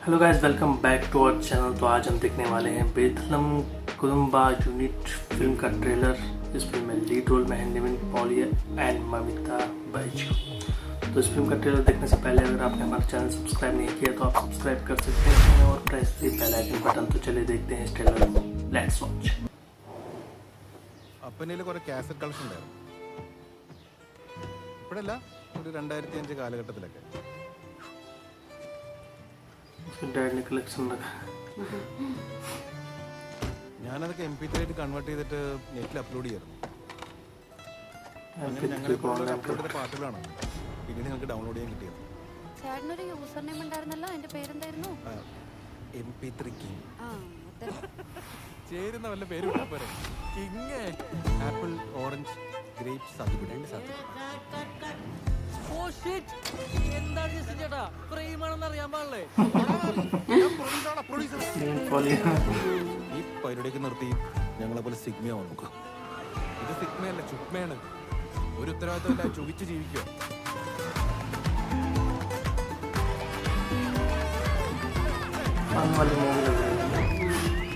Hello guys, welcome back to our channel. तो आज हम देखने वाले हैं बेथलम कुदुम्बा यूनिट फिल्म का ट्रेलर। इस फिल्म में लीड रोल में है निविन पॉली एंड ममिता बैजू। तो इस फिल्म का ट्रेलर देखने से पहले अगर आपने हमारा चैनल सब्सक्राइब नहीं किया तो आप सब्सक्राइब कर सकते हैं और press the bell icon button. तो चलिए देखते हैं इस ट्रेलर को। Let's watch. അപ്പനയിൽ കുറെ കാസറ്റ് കളക്ഷൻ ഉണ്ടായിരുന്നു. ഇപ്പോഴല്ല, ഒരു 2005 കാലഘട്ടത്തിലൊക്കെ. ഞാനതൊക്കെ MP3 ആയിട്ട് കൺവേർട്ട് ചെയ്തിട്ട് നെറ്റിൽ അപ്ലോഡ് ചെയ്യായിരുന്നു. ഞങ്ങൾ അപ്ലോഡ് പാട്ടുകളാണ് പിന്നീട് ഞങ്ങൾക്ക് ഡൗൺലോഡ് ചെയ്യാൻ കിട്ടിയത്. ചേട്ടനൊരു യൂസർ നെയിം ഉണ്ടായിരുന്നല്ലോ, അതിന്റെ പേരെന്തായിരുന്നു? MP3 king. ചേരുന്ന വല്ല പേരും ഇട്ടാ പോരെ. കിങ്, ആപ്പിൾ, ഓറഞ്ച്, ഗ്രേപ്സ്, സാധ്യത. ഈ പരിപാടിയൊക്കെ നിർത്തി ഞങ്ങളെ പോലെ സിഗ്മയാവാൻ നോക്കുക. ഇത് സിഗ്മയല്ല, ചുഗ്മയാണ്. ഒരു ഉത്തരവാദിത്തമില്ല, ചുകിച്ച് ജീവിക്കുക.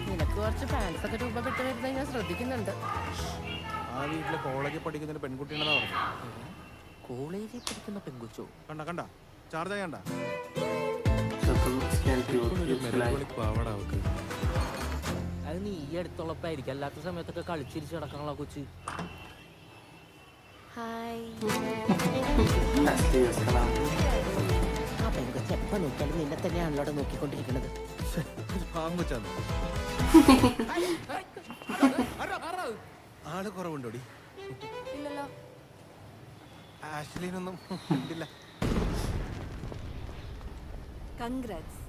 നിനക്ക് കുറച്ച് ഫാൻസ് ഒക്കെ രൂപപ്പെട്ട് വരുന്നത് ഞാൻ ശ്രദ്ധിക്കുന്നുണ്ട്. ആ വീട്ടിലെ കോളേജിൽ പഠിക്കുന്ന പെൺകുട്ടിയാണെന്നാ പറഞ്ഞു. കോളേജിൽ പഠിക്കുന്ന പെൺകുച്ചോ? കണ്ട ചാർജ് ചെയ്യണ്ട. അത് നീ ഈ അടുത്തുള്ളപ്പായിരിക്കും, അല്ലാത്ത സമയത്തൊക്കെ കളിച്ചിരിച്ച് നടക്കാനുള്ള കൊച്ച്. ആ പെൺകൊച്ച് എപ്പോ നോക്കിയാലും നിന്നെ തന്നെയാണല്ലോ അവിടെ നോക്കിക്കൊണ്ടിരിക്കുന്നത്. ആള് കുറവുണ്ടോടി? ഇല്ലല്ലോ. ആഷ്ലിനൊന്നും ഇല്ല. കൺഗ്രാറ്റ്സ്.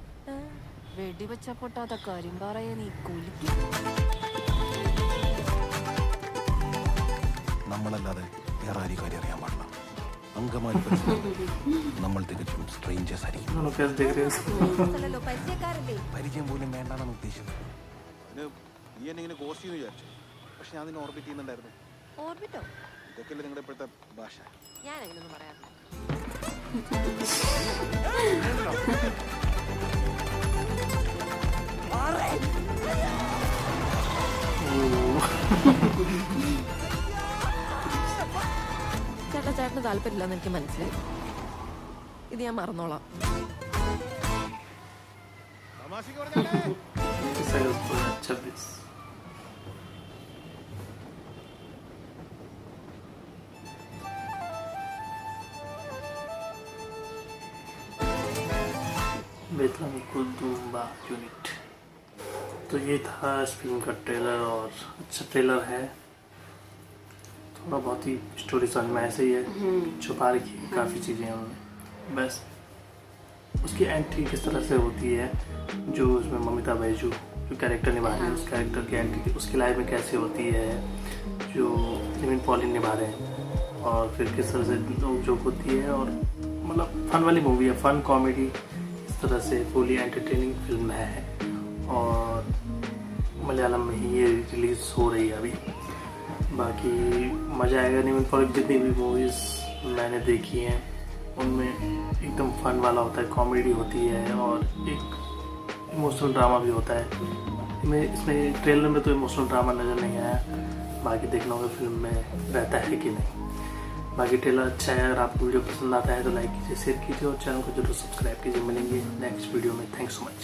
വെടിവെച്ച പൊട്ടാത്ത കാര്യം പറയാ, നീ കുലിക്കും. നമ്മളല്ലാതെ വേറെ ആരും കാര്യം അറിയാൻ പാടില്ല. അങ്കമാലി നമ്മൾ തികച്ചും സ്ട്രേഞ്ചേഴ്സ് ആയിരിക്കും. പരിചയം പോലും വേണ്ടാന്നാണ് ഉദ്ദേശിച്ചത്. നീ എന്നെ ഇങ്ങനെ കോസ്റ്റ് ചെയ്യുന്നു വിചാരിച്ചു, പക്ഷെ ഞാൻ നിന്നെ ഓർബിറ്റ് ചെയ്യുന്നുണ്ടായിരുന്നു. ഓർബിറ്റോ? ഇതൊക്കെയല്ലേ നിങ്ങളുടെ ഇപ്പോഴത്തെ ഭാഷ. ഞാൻ അങ്ങനെയൊന്നും പറയാറില്ല. ചേട്ടന് താല്പര്യമില്ലെന്ന് എനിക്ക് മനസ്സിലായി. ഇത് ഞാൻ മറന്നോളാം. Bethlehem Kudumba unit. तो ये था इस फिल्म का ट्रेलर और अच्छा ट्रेलर है। थोड़ा बहुत ही स्टोरी समझ में ऐसे ही है, छुपा रखी है काफ़ी चीज़ें उन्होंने। बस उसकी एंट्री किस तरह से होती है, जो उसमें ममिता बैजू जो कैरेक्टर निभा रहे हैं, उस कैरेक्टर की एंट्री उसकी लाइफ में कैसे होती है, जो निविन पॉली निभा रहे हैं, और फिर किस तरह से जोक होती है। और मतलब फन वाली मूवी है, फन कॉमेडी इस तरह से फुली एंटरटेनिंग फिल्म है। और मलयालम में ही ये रिलीज़ हो रही है अभी। बाकी मज़ा आएगा। निविन पॉली की जितनी भी मूवीज़ मैंने देखी हैं उनमें एकदम फन वाला होता है, कॉमेडी होती है और एक इमोशनल ड्रामा भी होता है। इसमें ट्रेलर में तो इमोशनल ड्रामा नज़र नहीं आया, बाकी देखना होगा फिल्म में रहता है कि नहीं। बाकी ट्रेलर अच्छा है। अगर आपको वीडियो पसंद आता है तो लाइक कीजिए, शेयर कीजिए और चैनल को जरूर सब्सक्राइब कीजिए। मिलेंगे नेक्स्ट वीडियो में। Thanks so much.